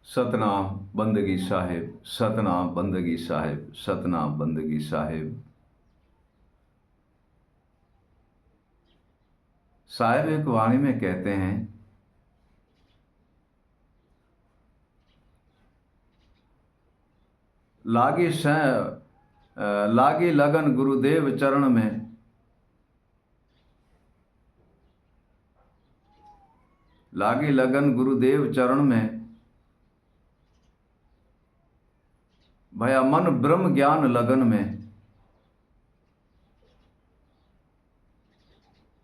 सतनाम बंदगी साहिब, सतनाम बंदगी साहिब, सतनाम बंदगी साहिब। साहिब एक वाणी में कहते हैं, लागी स लागी लगन गुरुदेव चरण में, लागी लगन गुरुदेव चरण में, भया मन ब्रह्म ज्ञान लगन में,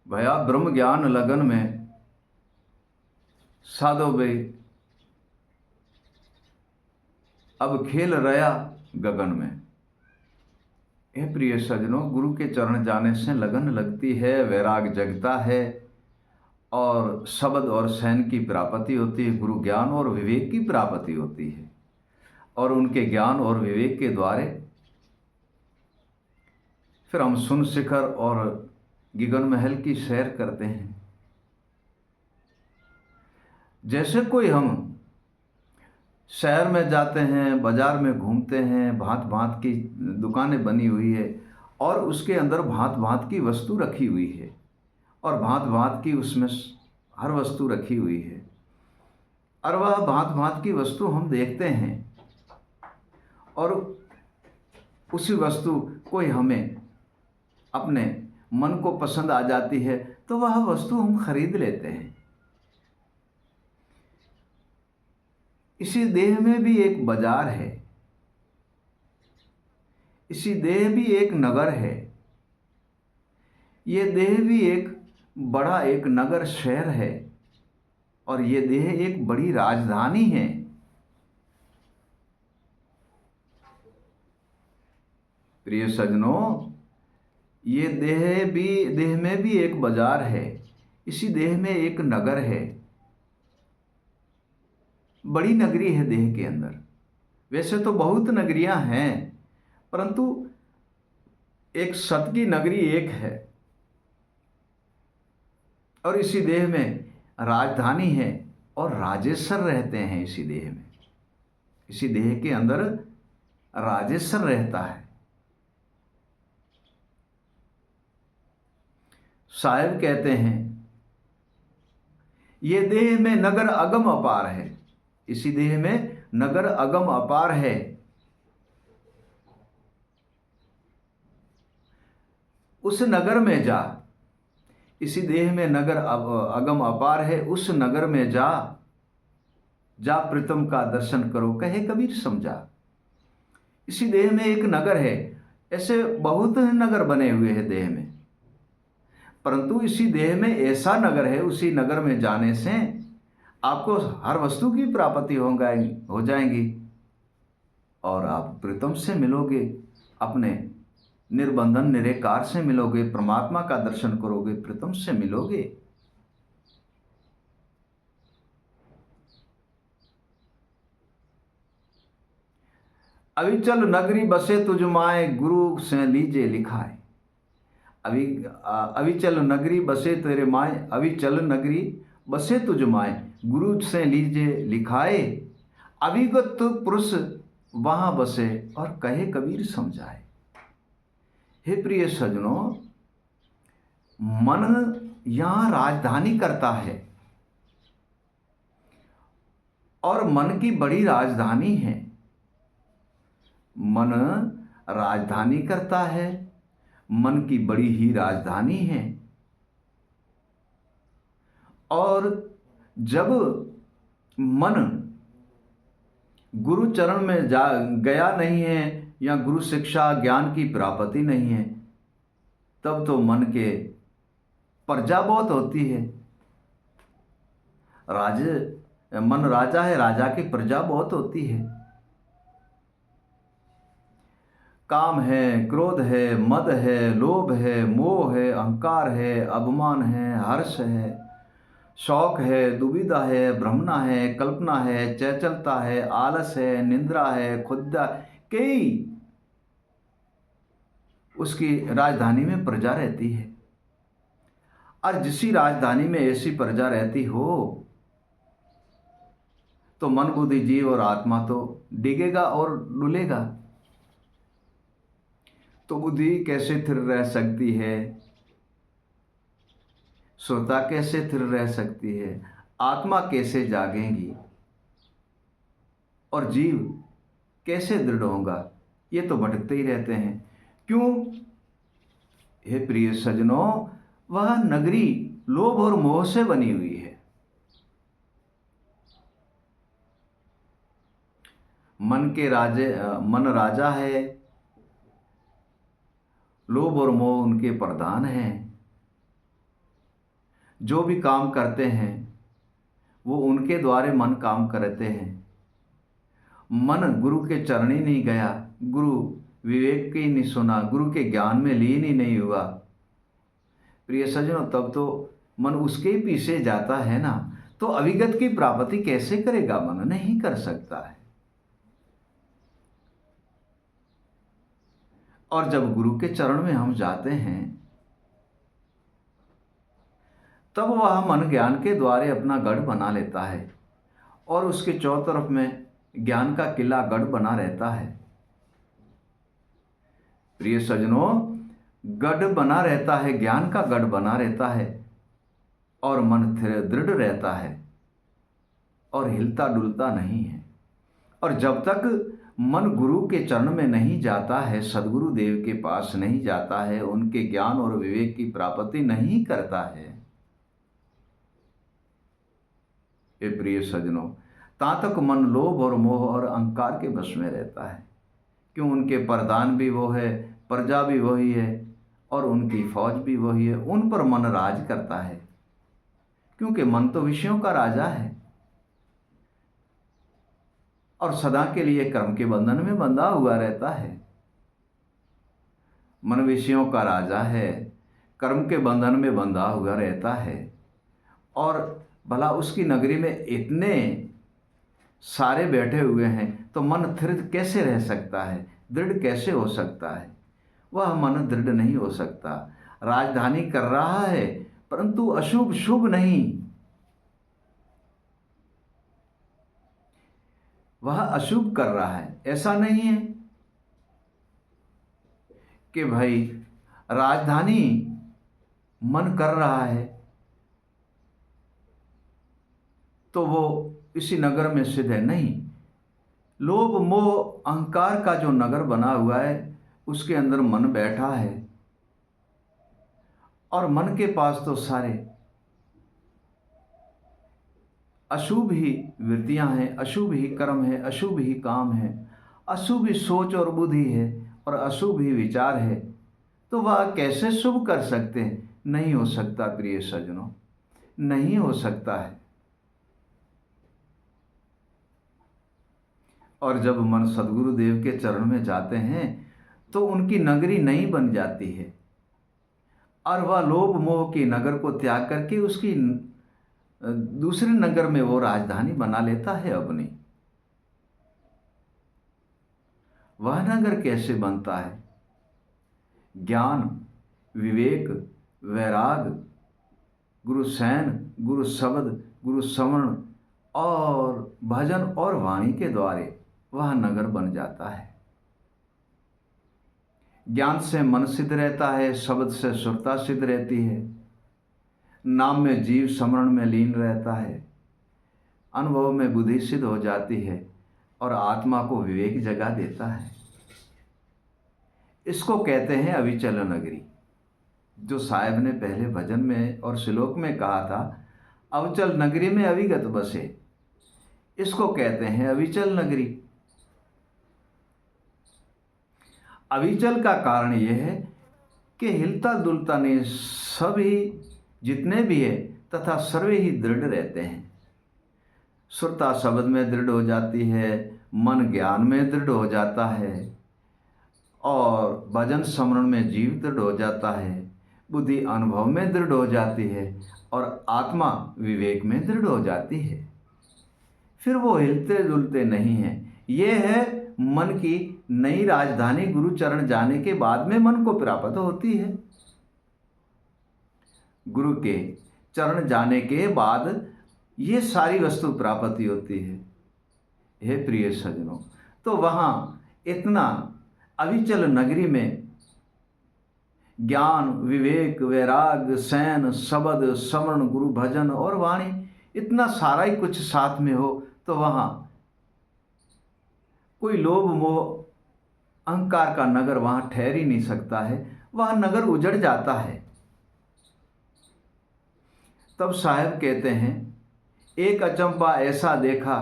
भया ब्रह्म ज्ञान लगन में, साधो बे अब खेल रया गगन में। हे प्रिय सजनों, गुरु के चरण जाने से लगन लगती है, वैराग जगता है और शब्द और सैन की प्राप्ति होती है, गुरु ज्ञान और विवेक की प्राप्ति होती है। और उनके ज्ञान और विवेक के द्वारे फिर हम सुन शिखर और गिगन महल की सैर करते हैं। जैसे कोई हम शहर में जाते हैं, बाजार में घूमते हैं, भांत भांत की दुकानें बनी हुई है और उसके अंदर भांत भांत की वस्तु रखी हुई है और भांत भांत की उसमें हर वस्तु रखी हुई है और वह भांत भांत की वस्तु हम देखते हैं और उसी वस्तु कोई हमें अपने मन को पसंद आ जाती है तो वह वस्तु हम खरीद लेते हैं। इसी देह में भी एक बाजार है, इसी देह भी एक नगर है, ये देह भी एक बड़ा एक नगर शहर है और ये देह एक बड़ी राजधानी है। प्रिय सजनों, ये देह में भी एक बाजार है, इसी देह में एक नगर है, बड़ी नगरी है देह के अंदर। वैसे तो बहुत नगरियां हैं परंतु एक सत की नगरी एक है और इसी देह में राजधानी है और राजेश्वर रहते हैं। इसी देह में, इसी देह के अंदर राजेश्वर रहता है। साहिब कहते हैं, ये देह में नगर अगम अपार है, इसी देह में नगर अगम अपार है। उस नगर में जा, इसी देह में नगर अगम अपार है, उस नगर में जा, जा प्रीतम का दर्शन करो, कहे कबीर समझा। इसी देह में एक नगर है, ऐसे बहुत नगर बने हुए हैं देह में, परंतु इसी देह में ऐसा नगर है, उसी नगर में जाने से आपको हर वस्तु की प्राप्ति हो जाएंगी और आप प्रीतम से मिलोगे, अपने निर्बंधन निरेकार से मिलोगे, परमात्मा का दर्शन करोगे, प्रीतम से मिलोगे। अविचल नगरी बसे तुझ माए, गुरु से लीजे लिखाए। अविचल नगरी बसे तेरे माए, अविचल नगरी बसे तुझ माए, गुरु से लीजे लिखाए। अविगत पुरुष वहां बसे और कहे कबीर समझाए। हे प्रिय सजनों, मन यहां राजधानी करता है और मन की बड़ी राजधानी है। मन राजधानी करता है, मन की बड़ी ही राजधानी है। और जब मन गुरु चरण में गया नहीं है या गुरु शिक्षा ज्ञान की प्राप्ति नहीं है, तब तो मन के प्रजा बहुत होती है। मन राजा है, राजा की प्रजा बहुत होती है। काम है, क्रोध है, मद है, लोभ है, मोह है, अहंकार है, अभिमान है, हर्ष है, शौक है, दुविधा है, भ्रमना है, कल्पना है, चंचलता है, आलस है, निंद्रा है, खुदा, कई उसकी राजधानी में प्रजा रहती है। और जिसी राजधानी में ऐसी प्रजा रहती हो तो मन बुद्धि जीव और आत्मा तो डिगेगा और डुलेगा। तो बुद्धि कैसे स्थिर रह सकती है, सुरता कैसे स्थिर रह सकती है, आत्मा कैसे जागेगी और जीव कैसे दृढ़ होगा? ये तो भटकते ही रहते हैं। क्यों? हे प्रिय सज्जनों, वह नगरी लोभ और मोह से बनी हुई है। मन राजा है, लोभ और मोह उनके प्रधान हैं। जो भी काम करते हैं वो उनके द्वारे मन काम करते हैं। मन गुरु के चरण ही नहीं गया, गुरु विवेक की नहीं सुना, गुरु के ज्ञान में लीन ही नहीं हुआ, प्रिय सज्जनों, तब तो मन उसके ही पीछे जाता है ना। तो अविगत की प्राप्ति कैसे करेगा? मन नहीं कर सकता है। और जब गुरु के चरण में हम जाते हैं तब वह मन ज्ञान के द्वारे अपना गढ़ बना लेता है और उसके चौतरफ में ज्ञान का किला गढ़ बना रहता है। प्रिय सज्जनों, गढ़ बना रहता है, ज्ञान का गढ़ बना रहता है और मन दृढ़ रहता है और हिलता डुलता नहीं है। और जब तक मन गुरु के चरण में नहीं जाता है, सदगुरु देव के पास नहीं जाता है, उनके ज्ञान और विवेक की प्राप्ति नहीं करता है, ये प्रिय सज्जनों, ता तक मन लोभ और मोह और अहंकार के वश में रहता है। क्यों? उनके प्रधान भी वो है, प्रजा भी वही है और उनकी फौज भी वही है। उन पर मन राज करता है, क्योंकि मन तो विषयों का राजा है और सदा के लिए कर्म के बंधन में बंधा हुआ रहता है। मन विषयों का राजा है, कर्म के बंधन में बंधा हुआ रहता है और भला उसकी नगरी में इतने सारे बैठे हुए हैं तो मन स्थिर कैसे रह सकता है, दृढ़ कैसे हो सकता है? वह मन दृढ़ नहीं हो सकता। राजधानी कर रहा है परंतु अशुभ शुभ नहीं, वह अशुभ कर रहा है। ऐसा नहीं है कि भाई राजधानी मन कर रहा है तो वो इसी नगर में स्थित है, नहीं। लोभ मोह अहंकार का जो नगर बना हुआ है उसके अंदर मन बैठा है और मन के पास तो सारे अशुभ ही वृत्तियां हैं, अशुभ ही कर्म है, अशुभ ही काम है, अशुभ ही सोच और बुद्धि है और अशुभ ही विचार है। तो वह कैसे शुभ कर सकते हैं? नहीं हो सकता प्रिय सज्जनों, नहीं हो सकता है। और जब मन सदगुरु देव के चरण में जाते हैं तो उनकी नगरी नई बन जाती है और वह लोभ मोह की नगर को त्याग करके उसकी दूसरे नगर में वो राजधानी बना लेता है अपनी। वह नगर कैसे बनता है? ज्ञान, विवेक, वैराग, गुरु सैन, गुरु शब्द, गुरु समरण और भजन और वाणी के द्वारे वह नगर बन जाता है। ज्ञान से मन सिद्ध रहता है, शब्द से सुरता सिद्ध रहती है, नाम में जीव समरण में लीन रहता है, अनुभव में बुद्धि सिद्ध हो जाती है और आत्मा को विवेक जगा देता है। इसको कहते हैं अविचल नगरी। जो साहब ने पहले भजन में और श्लोक में कहा था, अविचल नगरी में अविगत बसे, इसको कहते हैं अविचल नगरी। अविचल का कारण यह है कि हिलता डुलता नहीं, सभी जितने भी है तथा सर्वे ही दृढ़ रहते हैं। सुरता शब्द में दृढ़ हो जाती है, मन ज्ञान में दृढ़ हो जाता है और भजन स्मरण में जीव दृढ़ हो जाता है, बुद्धि अनुभव में दृढ़ हो जाती है और आत्मा विवेक में दृढ़ हो जाती है। फिर वो हिलते डुलते नहीं हैं। ये है मन की नई राजधानी। गुरु चरण जाने के बाद में मन को प्राप्त होती है। गुरु के चरण जाने के बाद ये सारी वस्तु प्राप्ति होती है। हे प्रिय सज्जनों, तो वहाँ इतना अविचल नगरी में ज्ञान, विवेक, वैराग, सैन, शबद, समरण, गुरु भजन और वाणी, इतना सारा ही कुछ साथ में हो, तो वहाँ कोई लोभ मोह अहंकार का नगर वहाँ ठहर ही नहीं सकता है, वह नगर उजड़ जाता है। तब साहब कहते हैं, एक अचंबा ऐसा देखा,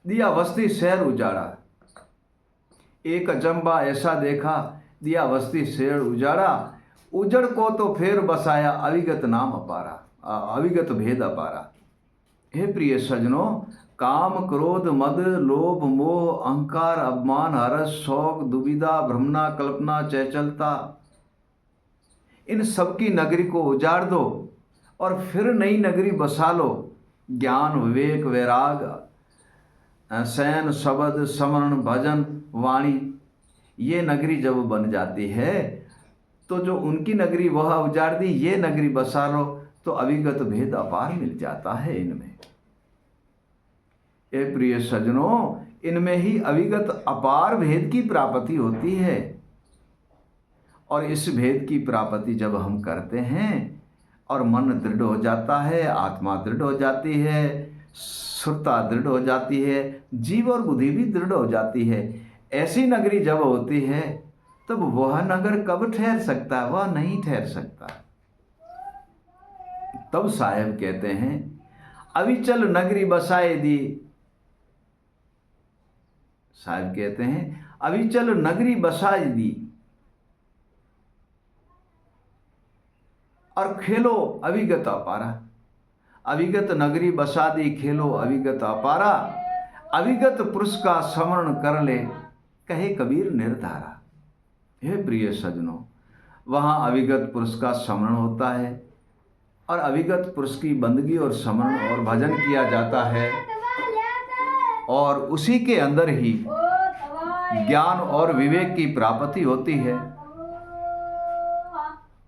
दिया बस्ती शहर उजाड़ा। एक अचंबा ऐसा देखा, दिया बस्ती शहर उजाड़ा। उजड़ को तो फेर बसाया, अविगत नाम अपारा, अविगत भेद अपारा। हे प्रिय सज्जनों, काम, क्रोध, मद, लोभ, मोह, अहंकार, अपमान, हर्ष, शौक, दुविधा, भ्रमना, कल्पना, चंचलता, इन सब की नगरी को उजाड़ दो और फिर नई नगरी बसा लो। ज्ञान, विवेक, वैराग, सैन, शबद, समरण, भजन, वाणी, ये नगरी जब बन जाती है तो जो उनकी नगरी वह उजाड़ दी, ये नगरी बसा लो, तो अविगत भेद अपार मिल जाता है इनमें। ए प्रिय सज्जनों, इनमें ही अविगत अपार भेद की प्राप्ति होती है। और इस भेद की प्राप्ति जब हम करते हैं और मन दृढ़ हो जाता है, आत्मा दृढ़ हो जाती है, सुरता दृढ़ हो जाती है, जीव और बुद्धि भी दृढ़ हो जाती है, ऐसी नगरी जब होती है तब वह नगर कब ठहर सकता है? वह नहीं ठहर सकता। तब साहेब कहते हैं, अविचल नगरी बसाए दी। साहब कहते हैं, अविचल नगरी बसाए दी और खेलो अविगत अपारा। अविगत नगरी बसा दी, खेलो अविगत अपारा। अविगत पुरुष का स्मरण कर ले, कहे कबीर निर्धारा। हे प्रिय सज्जनों, वहाँ अविगत पुरुष का स्मरण होता है और अविगत पुरुष की बंदगी और स्मरण और भजन किया जाता है, और उसी के अंदर ही ज्ञान और विवेक की प्राप्ति होती है।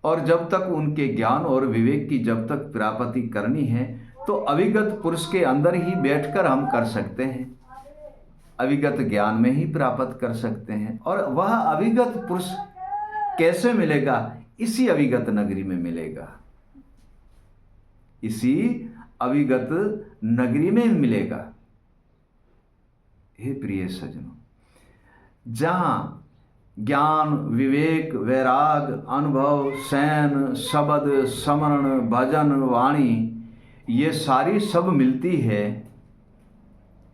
और जब तक उनके ज्ञान और विवेक की जब तक प्राप्ति करनी है तो अविगत पुरुष के अंदर ही बैठकर हम कर सकते हैं, अविगत ज्ञान में ही प्राप्त कर सकते हैं। और वह अविगत पुरुष कैसे मिलेगा? इसी अविगत नगरी में मिलेगा, इसी अविगत नगरी में मिलेगा। हे प्रिय सज्जनों, जहाँ ज्ञान, विवेक, वैराग, अनुभव, सैन, शबद, समरण, भजन, वाणी, ये सारी सब मिलती है,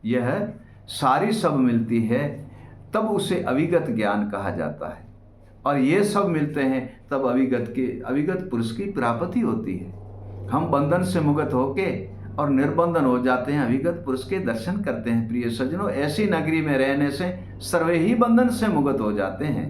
यह सारी सब मिलती है, तब उसे अविगत ज्ञान कहा जाता है। और ये सब मिलते हैं तब अविगत पुरुष की प्राप्ति होती है। हम बंधन से मुक्त होके और निर्बंधन हो जाते हैं, अविगत पुरुष के दर्शन करते हैं। प्रिय सज्जनों, ऐसी नगरी में रहने से सर्वे ही बंधन से मुक्त हो जाते हैं।